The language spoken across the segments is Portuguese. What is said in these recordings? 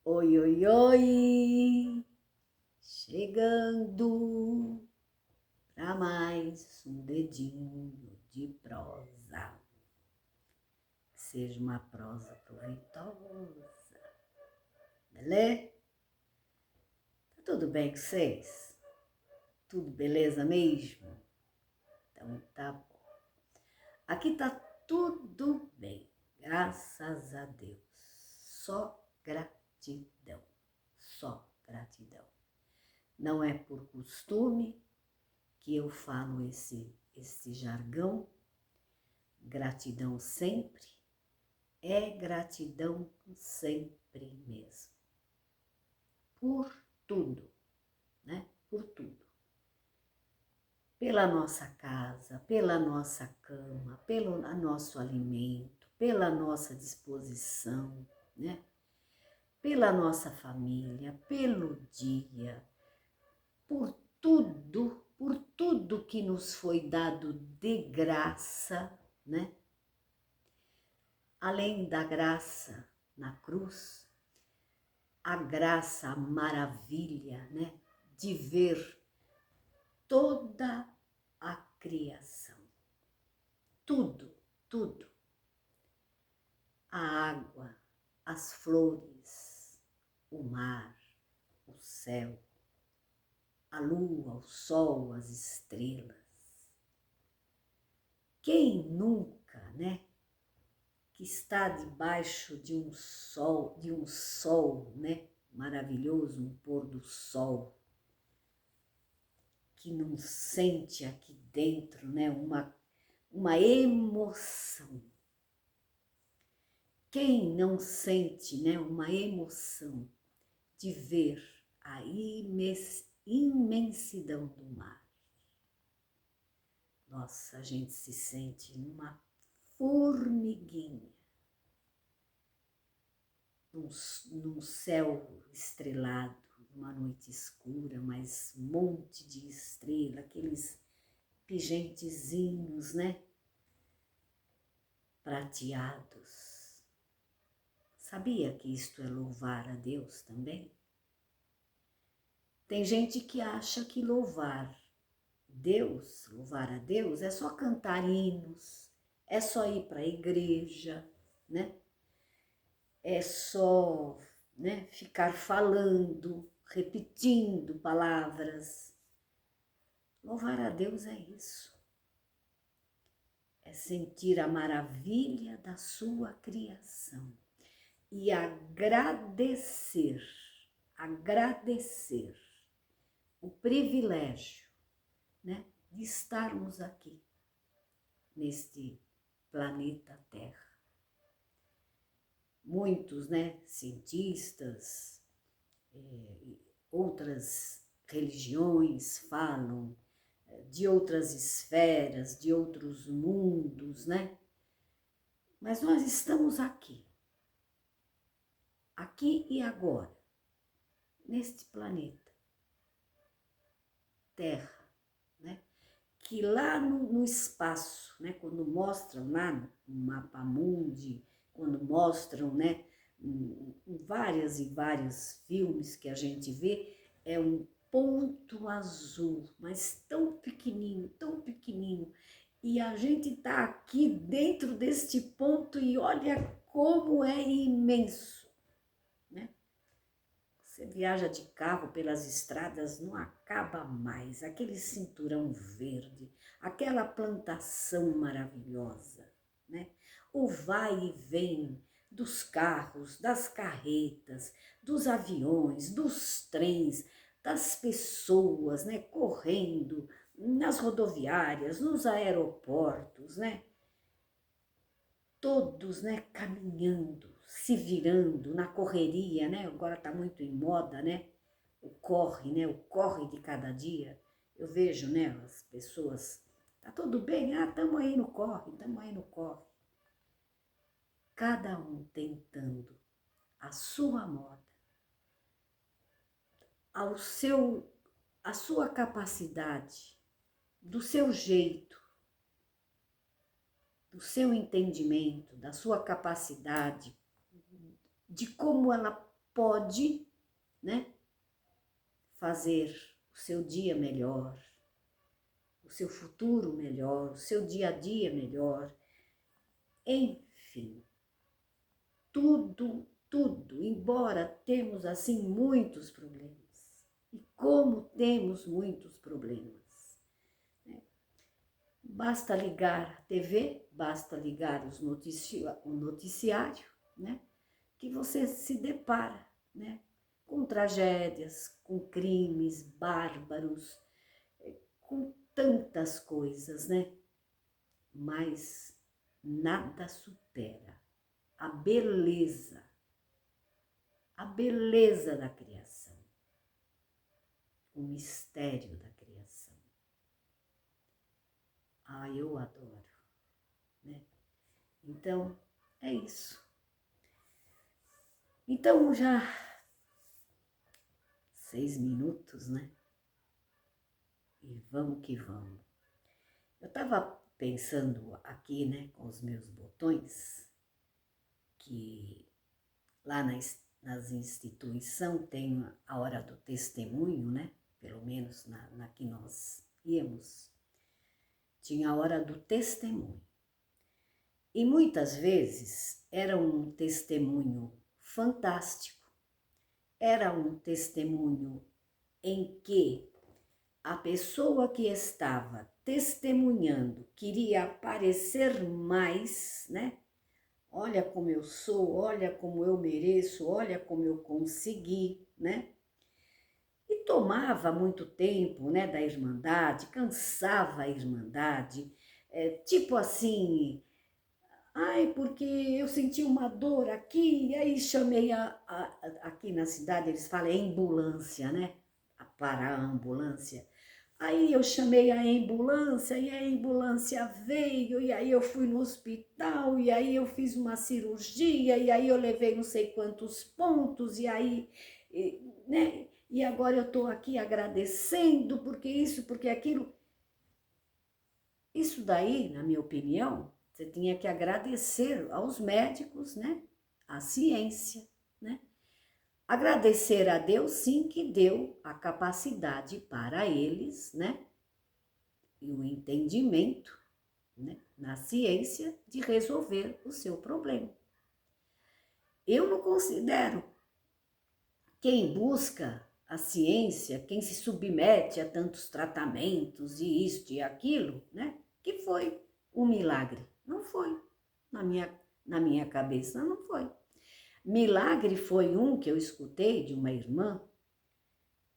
Oi, oi, oi, chegando para mais um dedinho de prosa. Seja uma prosa proveitosa, beleza? Tá tudo bem com vocês? Tudo beleza mesmo? Então tá bom. Aqui tá tudo bem, graças a Deus. Só gratidão, só gratidão. Não é por costume que eu falo esse jargão, gratidão sempre, é gratidão sempre mesmo. Por tudo, né? Por tudo. Pela nossa casa, pela nossa cama, pelo nosso alimento, pela nossa disposição, né? Pela nossa família, pelo dia, por tudo que nos foi dado de graça, né? Além da graça na cruz, a graça, a maravilha, né? De ver toda a criação. Tudo. A água, as flores, o mar, o céu, a lua, o sol, as estrelas. Quem nunca, né? Que está debaixo de um sol, né? Maravilhoso, um pôr do sol, que não sente aqui dentro, né? Uma emoção. Quem não sente, né? Uma emoção de ver a imensidão do mar. Nossa, a gente se sente numa formiguinha, num céu estrelado, numa noite escura, mas um monte de estrela, aqueles pigentezinhos, né? Prateados. Sabia que isto é louvar a Deus também? Tem gente que acha que louvar a Deus é só cantar hinos, é só ir para a igreja, né? É só, né, ficar falando, repetindo palavras. Louvar a Deus é isso. É sentir a maravilha da sua criação e agradecer o privilégio, né, de estarmos aqui, neste planeta Terra. Muitos, né, cientistas, outras religiões falam de outras esferas, de outros mundos, né? Mas nós estamos aqui e agora, neste planeta Terra, né? Que lá no espaço, né? Quando mostram lá no mapa mundi, quando mostram, né? Em vários e vários filmes que a gente vê, é um ponto azul, mas tão pequenininho, e a gente está aqui dentro deste ponto e olha como é imenso, né? Você viaja de carro pelas estradas, não acaba mais, aquele cinturão verde, aquela plantação maravilhosa, né? O vai e vem dos carros, das carretas, dos aviões, dos trens, das pessoas, né, correndo nas rodoviárias, nos aeroportos, né? Todos, né, caminhando, se virando na correria, né? Agora tá muito em moda, né? O corre, né? O corre de cada dia. Eu vejo, né, as pessoas, tá tudo bem? Ah, tamo aí no corre, Cada um tentando a sua moda, a sua capacidade, do seu jeito, do seu entendimento, da sua capacidade, de como ela pode, né, fazer o seu dia melhor, o seu futuro melhor, o seu dia a dia melhor, enfim, tudo, embora temos assim muitos problemas, e como temos muitos problemas, né? Basta ligar a TV, basta ligar o noticiário, né? Que você se depara, né? Com tragédias, com crimes bárbaros, com tantas coisas, né? Mas nada supera a beleza da criação, o mistério da criação. Ah, eu adoro, né? Então, é isso. Então, já 6 minutos, né? E vamos que vamos. Eu estava pensando aqui, né, com os meus botões, que lá nas instituições tem a hora do testemunho, né? Pelo menos na que nós íamos, tinha a hora do testemunho. E muitas vezes era um testemunho fantástico, era um testemunho em que a pessoa que estava testemunhando queria aparecer mais, né? Olha como eu sou, olha como eu mereço, olha como eu consegui, né? E tomava muito tempo, né, da Irmandade, cansava a Irmandade, tipo assim, ai, porque eu senti uma dor aqui, e aí chamei aqui na cidade eles falam ambulância, né? Para a ambulância. Aí eu chamei a ambulância e a ambulância veio, e aí eu fui no hospital, e aí eu fiz uma cirurgia, e aí eu levei não sei quantos pontos, e aí, né? E agora eu estou aqui agradecendo, porque isso, porque aquilo. Isso daí, na minha opinião, você tinha que agradecer aos médicos, né? À ciência, né? Agradecer a Deus, sim, que deu a capacidade para eles, né? E o entendimento, né, na ciência de resolver o seu problema. Eu não considero quem busca a ciência, quem se submete a tantos tratamentos e isto e aquilo, né, que foi um milagre. Não foi. Na minha cabeça, não foi. Milagre foi um que eu escutei de uma irmã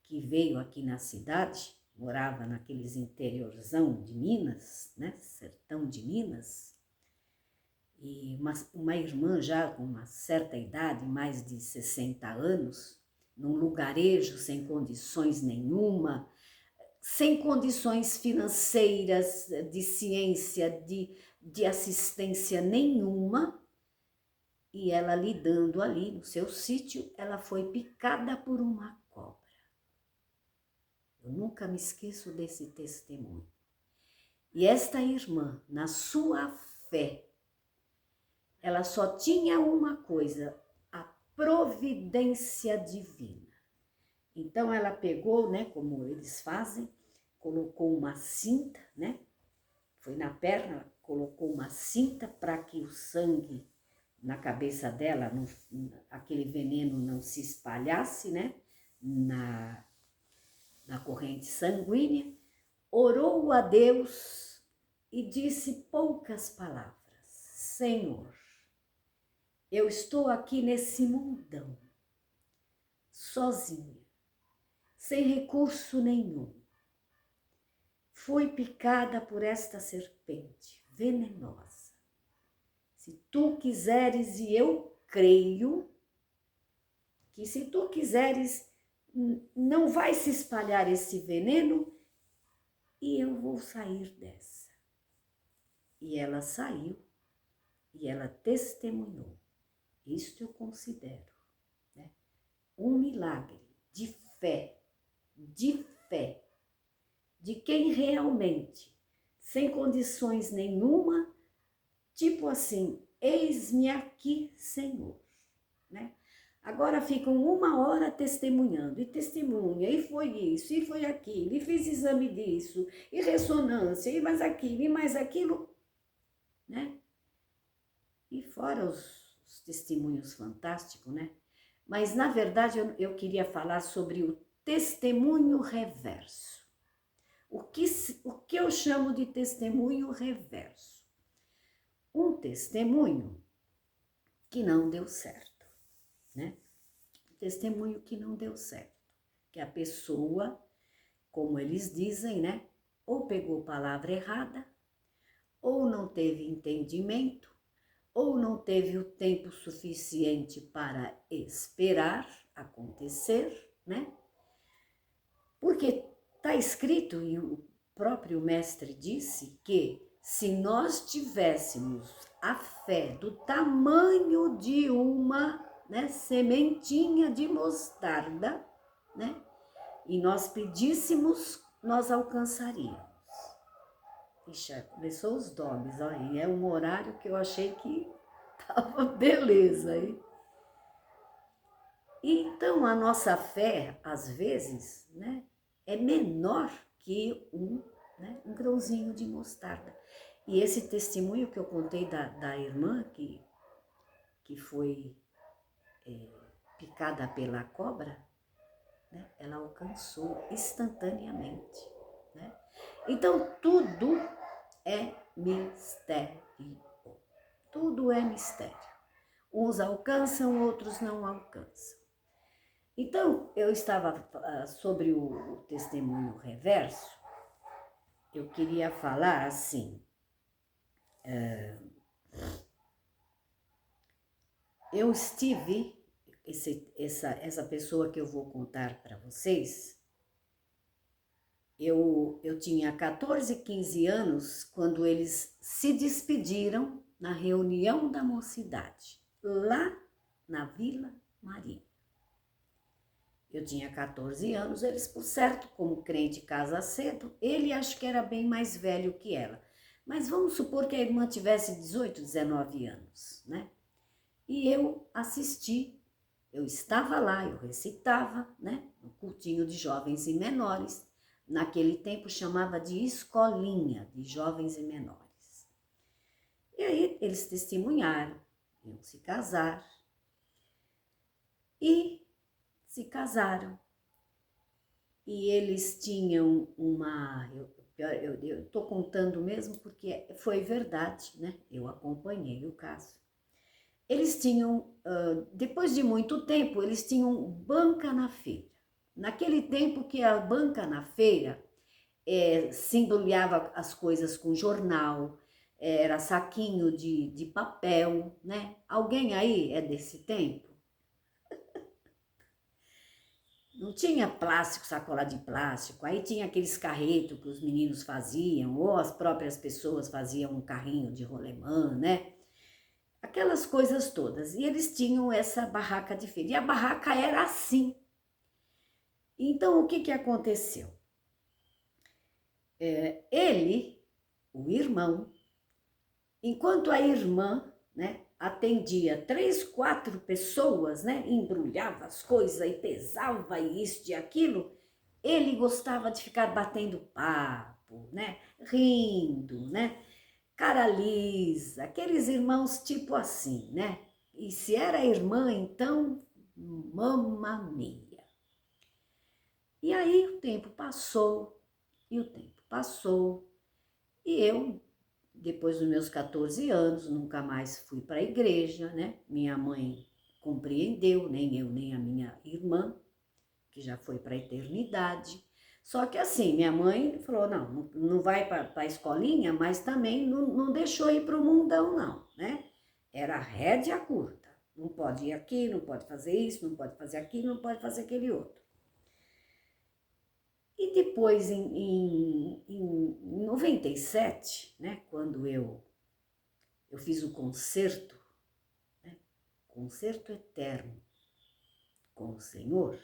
que veio aqui na cidade, morava naqueles interiorzão de Minas, né, sertão de Minas, e uma irmã já com uma certa idade, mais de 60 anos, num lugarejo sem condições nenhuma, sem condições financeiras, de ciência, de assistência nenhuma, e ela lidando ali no seu sítio, ela foi picada por uma cobra. Eu nunca me esqueço desse testemunho. E esta irmã, na sua fé, ela só tinha uma coisa, a providência divina. Então ela pegou, né, como eles fazem, colocou uma cinta, né, foi na perna, colocou uma cinta para que o sangue na cabeça dela, aquele veneno não se espalhasse, né, na corrente sanguínea, orou a Deus e disse poucas palavras: Senhor, eu estou aqui nesse mundão, sozinha, sem recurso nenhum. Fui picada por esta serpente venenosa. Se tu quiseres, e eu creio que se tu quiseres, não vai se espalhar esse veneno e eu vou sair dessa. E ela saiu e ela testemunhou. Isto eu considero, né, um milagre de fé, de quem realmente, sem condições nenhuma, tipo assim, eis-me aqui, Senhor, né? Agora ficam 1 hora testemunhando, e testemunha, e foi isso, e foi aquilo, e fiz exame disso, e ressonância, e mais aquilo, né? E fora os testemunhos fantásticos, né? Mas, na verdade, eu queria falar sobre o testemunho reverso. O que eu chamo de testemunho reverso? Um testemunho que não deu certo, né? Um testemunho que não deu certo. Que a pessoa, como eles dizem, né? Ou pegou palavra errada, ou não teve entendimento, ou não teve o tempo suficiente para esperar acontecer, né? Porque está escrito, e o próprio mestre disse, que se nós tivéssemos a fé do tamanho de uma, né, sementinha de mostarda, né, e nós pedíssemos, nós alcançaríamos. Ixi, começou os domes, ó, e é um horário que eu achei que tava beleza, hein? Então, a nossa fé, às vezes, né, é menor que um grãozinho de mostarda. E esse testemunho que eu contei da irmã que foi picada pela cobra, né, ela alcançou instantaneamente, né? Então, tudo é mistério. Tudo é mistério. Uns alcançam, outros não alcançam. Então, eu estava sobre o testemunho reverso, eu queria falar assim, eu estive, essa pessoa que eu vou contar para vocês, eu tinha 14, 15 anos quando eles se despediram na reunião da mocidade, lá na Vila Maria. Eu tinha 14 anos, eles, por certo, como crente casa cedo, ele acho que era bem mais velho que ela. Mas vamos supor que a irmã tivesse 18, 19 anos, né? E eu assisti, eu estava lá, eu recitava, né? No cultinho de jovens e menores. Naquele tempo chamava de escolinha de jovens e menores. E aí eles testemunharam, iam se casar. E se casaram. E eles tinham eu estou contando mesmo porque foi verdade, né? Eu acompanhei o caso. Eles tinham, depois de muito tempo, eles tinham banca na feira. Naquele tempo que a banca na feira se embrulhava as coisas com jornal, era saquinho de papel, né? Alguém aí é desse tempo? Não tinha plástico, sacola de plástico, aí tinha aqueles carretos que os meninos faziam, ou as próprias pessoas faziam um carrinho de rolemã, né? Aquelas coisas todas. E eles tinham essa barraca de feira. E a barraca era assim. Então, o que aconteceu? Ele, o irmão, enquanto a irmã, né, atendia 3, 4 pessoas, né, embrulhava as coisas e pesava isso e aquilo, ele gostava de ficar batendo papo, né, rindo, né, cara lisa, aqueles irmãos tipo assim, né, e se era irmã, então, mamma mia. E aí o tempo passou, e eu, depois dos meus 14 anos, nunca mais fui para a igreja, né? Minha mãe compreendeu, nem eu, nem a minha irmã, que já foi para a eternidade. Só que assim, minha mãe falou, não vai para a escolinha, mas também não deixou ir para o mundão, não, né? Era rédea curta. Não pode ir aqui, não pode fazer isso, não pode fazer aquilo, não pode fazer aquele outro. E depois, em 97, né, quando eu fiz o concerto, né, concerto eterno com o Senhor,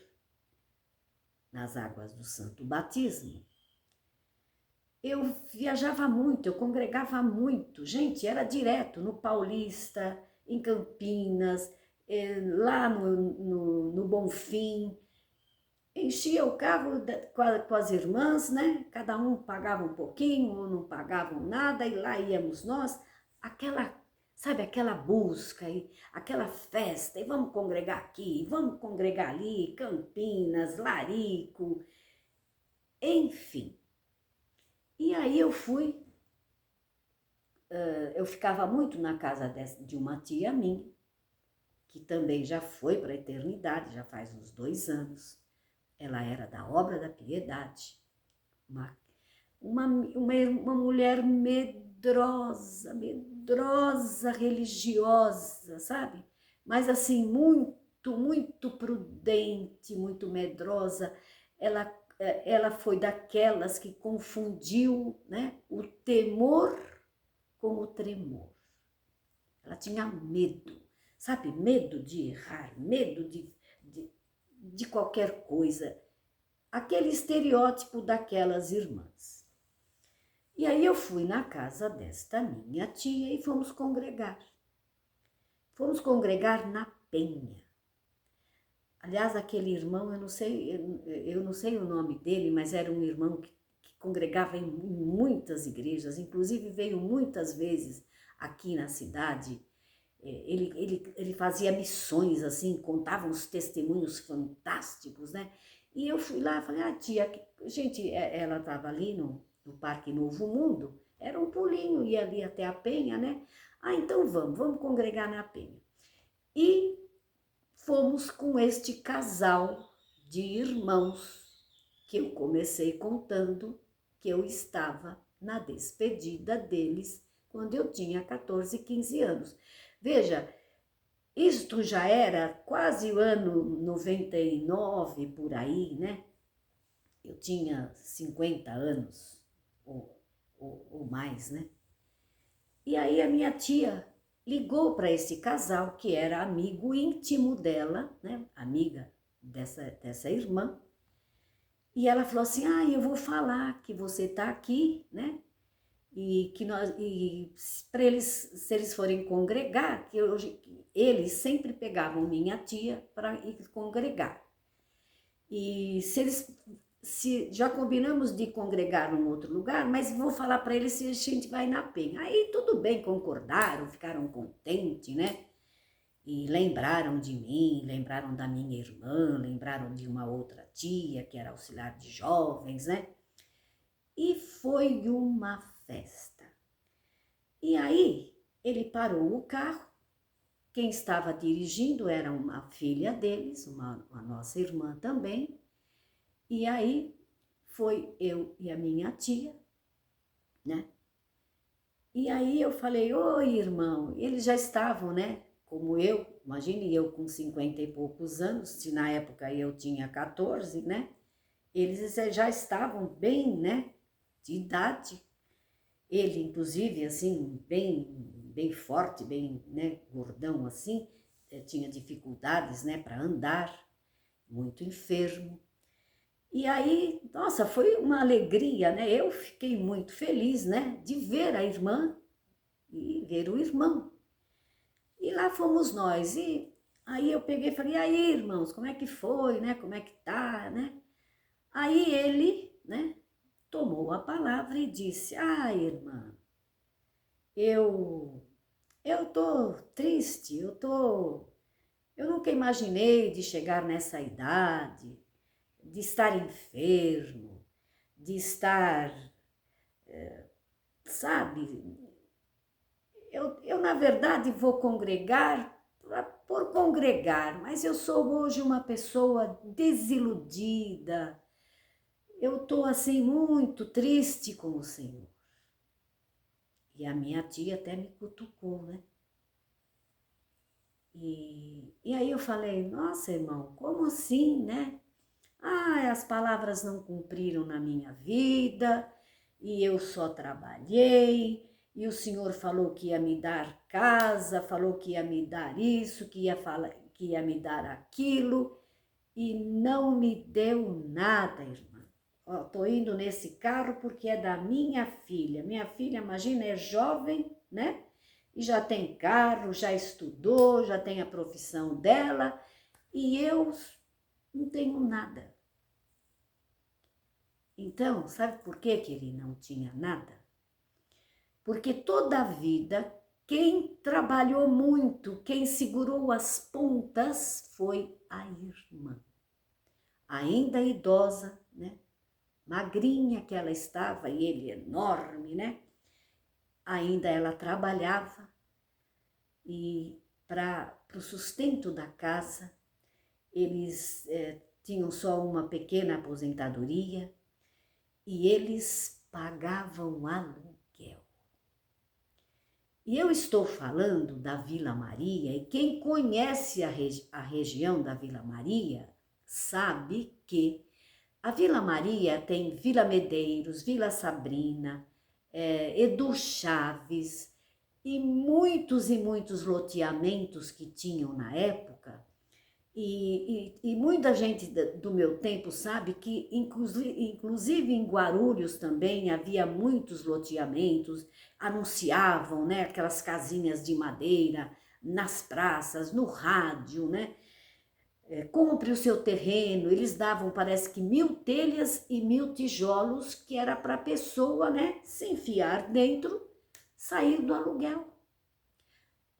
nas águas do Santo Batismo, eu viajava muito, eu congregava muito. Gente, era direto no Paulista, em Campinas, lá no Bonfim, enchia o carro com as irmãs, né? Cada um pagava um pouquinho ou não pagavam nada, e lá íamos nós, sabe, aquela busca, e aquela festa, e vamos congregar aqui, vamos congregar ali, Campinas, Larico, enfim. E aí eu ficava muito na casa de uma tia minha, que também já foi para a eternidade, já faz uns 2 anos. Ela era da Obra da Piedade, uma mulher medrosa, religiosa, sabe? Mas assim, muito prudente, muito medrosa. Ela foi daquelas que confundiu, né, o temor com o tremor. Ela tinha medo, sabe? Medo de errar, medo de qualquer coisa. Aquele estereótipo daquelas irmãs. E aí eu fui na casa desta minha tia e fomos congregar. Fomos congregar na Penha. Aliás, aquele irmão, eu não sei o nome dele, mas era um irmão que congregava em muitas igrejas, inclusive veio muitas vezes aqui na cidade. Ele fazia missões, assim, contava uns testemunhos fantásticos, né? E eu fui lá e falei, tia, gente, ela estava ali no Parque Novo Mundo, era um pulinho, ia ali até a Penha, né? Então vamos congregar na Penha. E fomos com este casal de irmãos que eu comecei contando que eu estava na despedida deles quando eu tinha 14, 15 anos. Veja, isto já era quase o ano 99, por aí, né? Eu tinha 50 anos, ou mais, né? E aí a minha tia ligou para esse casal, que era amigo íntimo dela, né? Amiga dessa irmã. E ela falou assim, eu vou falar que você está aqui, né? E para eles, se eles forem congregar, que eles sempre pegavam minha tia para ir congregar. E se já combinamos de congregar num outro lugar, mas vou falar para eles se a gente vai na Penha. Aí tudo bem, concordaram, ficaram contentes, né? E lembraram de mim, lembraram da minha irmã, lembraram de uma outra tia que era auxiliar de jovens, né? E foi uma festa. E aí ele parou o carro, quem estava dirigindo era uma filha deles, uma nossa irmã também, e aí foi eu e a minha tia, né? E aí eu falei, oi irmão, eles já estavam, né, como eu, imagine eu com 50 e poucos anos, se na época eu tinha 14, né? Eles já estavam bem, né, de idade. Ele, inclusive, assim, bem forte, bem, né, gordão assim, tinha dificuldades, né, para andar, muito enfermo. E aí, nossa, foi uma alegria, né? Eu fiquei muito feliz, né, de ver a irmã e ver o irmão. E lá fomos nós. E aí eu peguei e falei, e aí, irmãos, como é que foi, né? Como é que tá, né? Aí ele, né, tomou a palavra e disse, irmã, eu tô triste, eu nunca imaginei de chegar nessa idade, de estar enfermo, de estar, sabe, eu na verdade vou congregar por congregar, mas eu sou hoje uma pessoa desiludida, eu tô assim muito triste com o Senhor. E a minha tia até me cutucou, né? E aí eu falei, nossa irmão, como assim, né? As palavras não cumpriram na minha vida, e eu só trabalhei, e o Senhor falou que ia me dar casa, falou que ia me dar isso, que ia me dar aquilo, e não me deu nada, irmã. Tô indo nesse carro porque é da minha filha. Minha filha, imagina, é jovem, né? e já tem carro, já estudou, já tem a profissão dela, e eu não tenho nada. Então, sabe por que ele não tinha nada? Porque toda a vida, quem trabalhou muito, quem segurou as pontas foi a irmã. Ainda idosa, né? Magrinha que ela estava, e ele enorme, né? Ainda ela trabalhava, e para o sustento da casa, eles tinham só uma pequena aposentadoria, e eles pagavam aluguel. E eu estou falando da Vila Maria, e quem conhece a região da Vila Maria sabe que a Vila Maria tem Vila Medeiros, Vila Sabrina, Edu Chaves e muitos loteamentos que tinham na época. E muita gente do meu tempo sabe que, inclusive em Guarulhos também, havia muitos loteamentos, anunciavam, né, aquelas casinhas de madeira nas praças, no rádio, né? Compre o seu terreno, eles davam, parece que 1.000 telhas e 1.000 tijolos, que era para a pessoa, né, se enfiar dentro, sair do aluguel.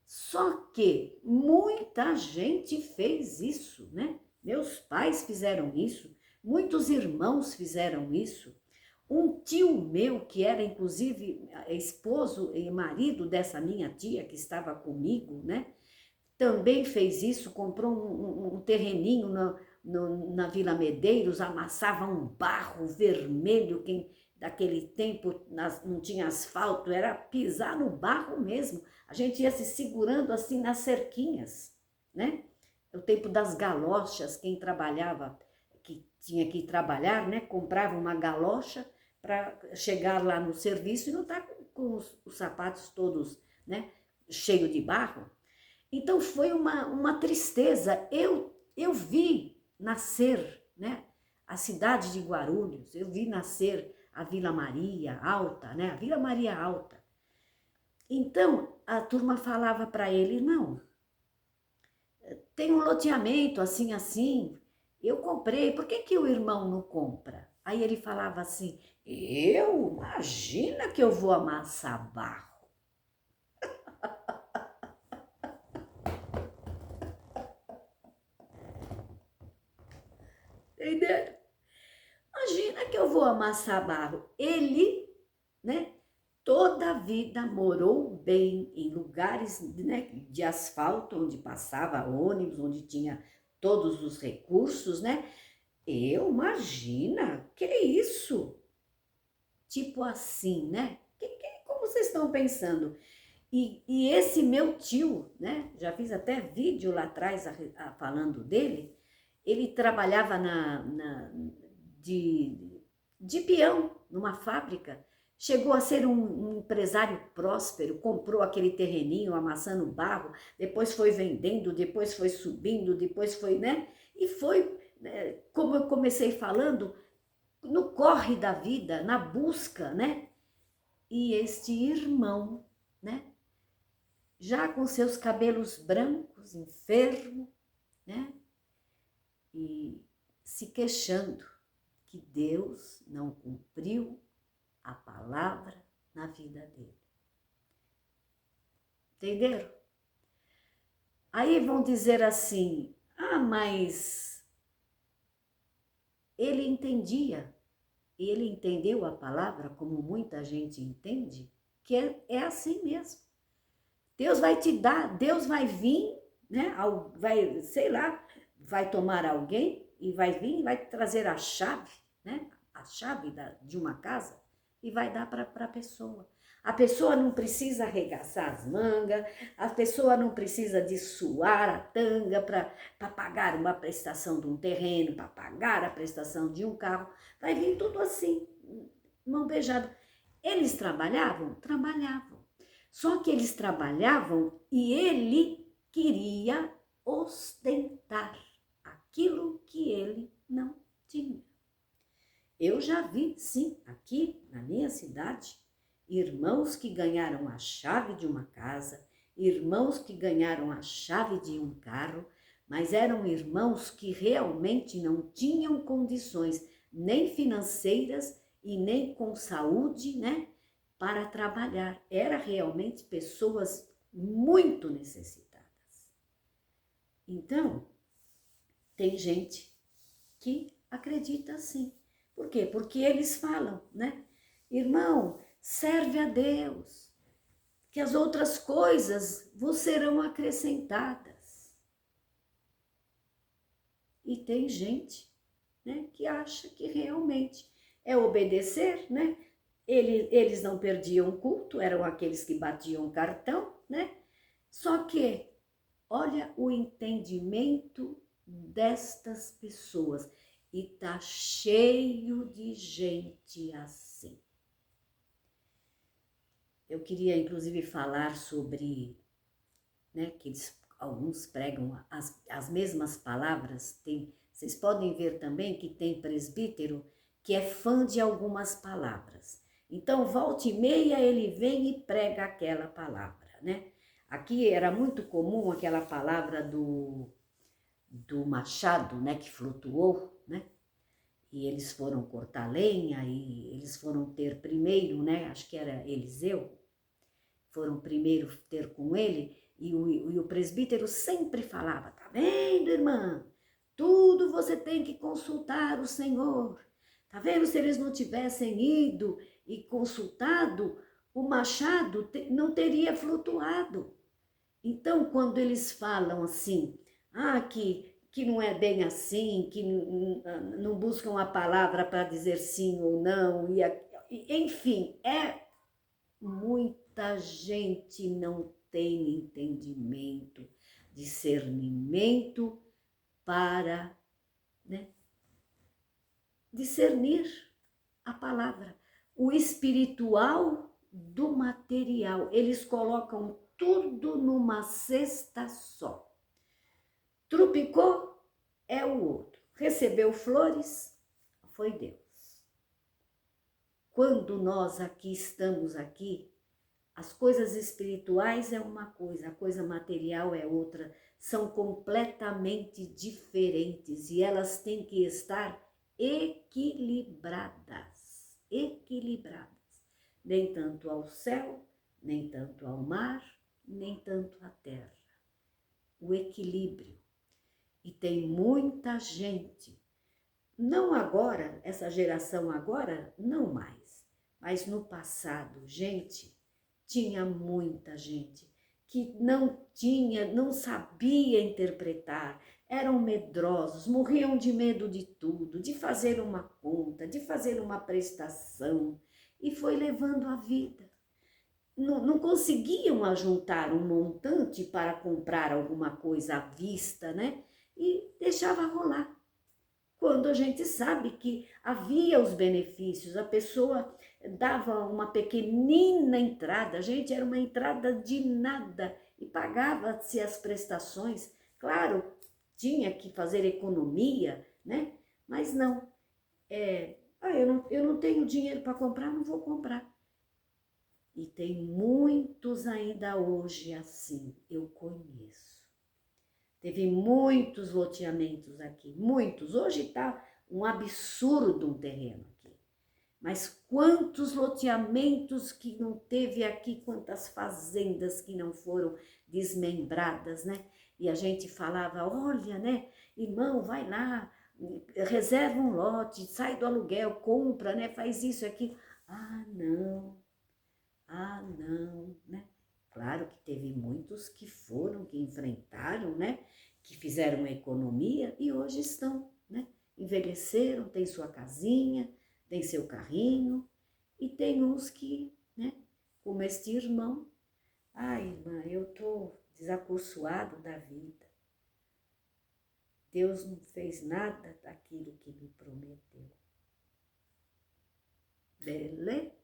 Só que muita gente fez isso, né? Meus pais fizeram isso, muitos irmãos fizeram isso. Um tio meu, que era inclusive esposo e marido dessa minha tia que estava comigo, né? Também fez isso, comprou um terreninho na Vila Medeiros, amassava um barro vermelho, quem daquele tempo não tinha asfalto, era pisar no barro mesmo. A gente ia se segurando assim nas cerquinhas, né? O tempo das galochas, quem trabalhava, que tinha que trabalhar, né? Comprava uma galocha para chegar lá no serviço e não estar com os sapatos todos, né? Cheio de barro. Então foi uma tristeza. Eu vi nascer, né, a cidade de Guarulhos, eu vi nascer a Vila Maria Alta, né, a Vila Maria Alta. Então a turma falava para ele, não, tem um loteamento assim, assim, eu comprei, por que o irmão não compra? Aí ele falava assim, imagina que eu vou amassar barro. Entendeu? Imagina que eu vou amassar barro. Ele, né, toda a vida morou bem em lugares, né, de asfalto, onde passava ônibus, onde tinha todos os recursos, né? Imagina, que isso? Tipo assim, né? Como vocês estão pensando? E esse meu tio, né? Já fiz até vídeo lá atrás falando dele. Ele trabalhava de peão numa fábrica. Chegou a ser um empresário próspero, comprou aquele terreninho amassando barro, depois foi vendendo, depois foi subindo, depois foi, né? E foi, como eu comecei falando, no corre da vida, na busca, né? E este irmão, né? Já com seus cabelos brancos, enfermo, né? E se queixando que Deus não cumpriu a palavra na vida dele. Entenderam? Aí vão dizer assim, mas ele entendia, ele entendeu a palavra como muita gente entende, que é assim mesmo. Deus vai te dar, Deus vai vir, né? Vai, sei lá, vai tomar alguém e vai vir e vai trazer a chave, né? A chave de uma casa e vai dar para a pessoa. A pessoa não precisa arregaçar as mangas, a pessoa não precisa de suar a tanga para pagar uma prestação de um terreno, para pagar a prestação de um carro. Vai vir tudo assim, mão beijada. Eles trabalhavam? Trabalhavam. Só que eles trabalhavam e ele queria ostentar aquilo que ele não tinha. Eu já vi, sim, aqui na minha cidade, irmãos que ganharam a chave de uma casa, irmãos que ganharam a chave de um carro, mas eram irmãos que realmente não tinham condições nem financeiras e nem com saúde, né, para trabalhar. Era realmente pessoas muito necessitadas. Então, tem gente que acredita assim. Por quê? Porque eles falam, né? Irmão, serve a Deus, que as outras coisas vos serão acrescentadas. E tem gente, né, que acha que realmente é obedecer, né? Eles não perdiam culto, eram aqueles que batiam cartão, né? Só que, olha o entendimento destas pessoas. E tá cheio de gente assim. Eu queria, inclusive, falar sobre, né, que alguns pregam as mesmas palavras. Vocês podem ver também que tem presbítero que é fã de algumas palavras. Então, volta e meia, ele vem e prega aquela palavra, né? Aqui era muito comum aquela palavra do machado, né, que flutuou, né? E eles foram cortar lenha e eles foram ter primeiro, né, acho que era Eliseu, foram primeiro ter com ele, e o presbítero sempre falava, tá vendo, irmã? Tudo você tem que consultar o Senhor. Tá vendo? Se eles não tivessem ido e consultado, o machado não teria flutuado. Então, quando eles falam assim, que não é bem assim, que não buscam a palavra para dizer sim ou não, enfim, muita gente não tem entendimento, discernimento para, né, discernir a palavra. O espiritual do material, eles colocam tudo numa cesta só. Trupicou, é o outro. Recebeu flores, foi Deus. Quando nós aqui estamos aqui, as coisas espirituais é uma coisa, a coisa material é outra. São completamente diferentes e elas têm que estar equilibradas. Equilibradas. Nem tanto ao céu, nem tanto ao mar, nem tanto à terra. O equilíbrio. E tem muita gente, não agora, essa geração agora, não mais, mas no passado, gente, tinha muita gente que não sabia interpretar, eram medrosos, morriam de medo de tudo, de fazer uma conta, de fazer uma prestação, e foi levando a vida. Não conseguiam ajuntar um montante para comprar alguma coisa à vista, né? E deixava rolar. Quando a gente sabe que havia os benefícios, a pessoa dava uma pequenina entrada, gente, era uma entrada de nada e pagava-se as prestações. Claro, tinha que fazer economia, né? Mas não, eu não tenho dinheiro para comprar, não vou comprar. E tem muitos ainda hoje assim, eu conheço. Teve muitos loteamentos aqui, muitos. Hoje está um absurdo um terreno aqui. Mas quantos loteamentos que não teve aqui, quantas fazendas que não foram desmembradas, né? E a gente falava, olha, né, irmão, vai lá, reserva um lote, sai do aluguel, compra, né, faz isso aqui. Não, né? Claro que teve muitos que foram, que enfrentaram, né? Que fizeram uma economia e hoje estão, né? Envelheceram, tem sua casinha, tem seu carrinho e tem uns que, né? Como este irmão, irmã, eu tô desacursoado da vida. Deus não fez nada daquilo que me prometeu. Beleza?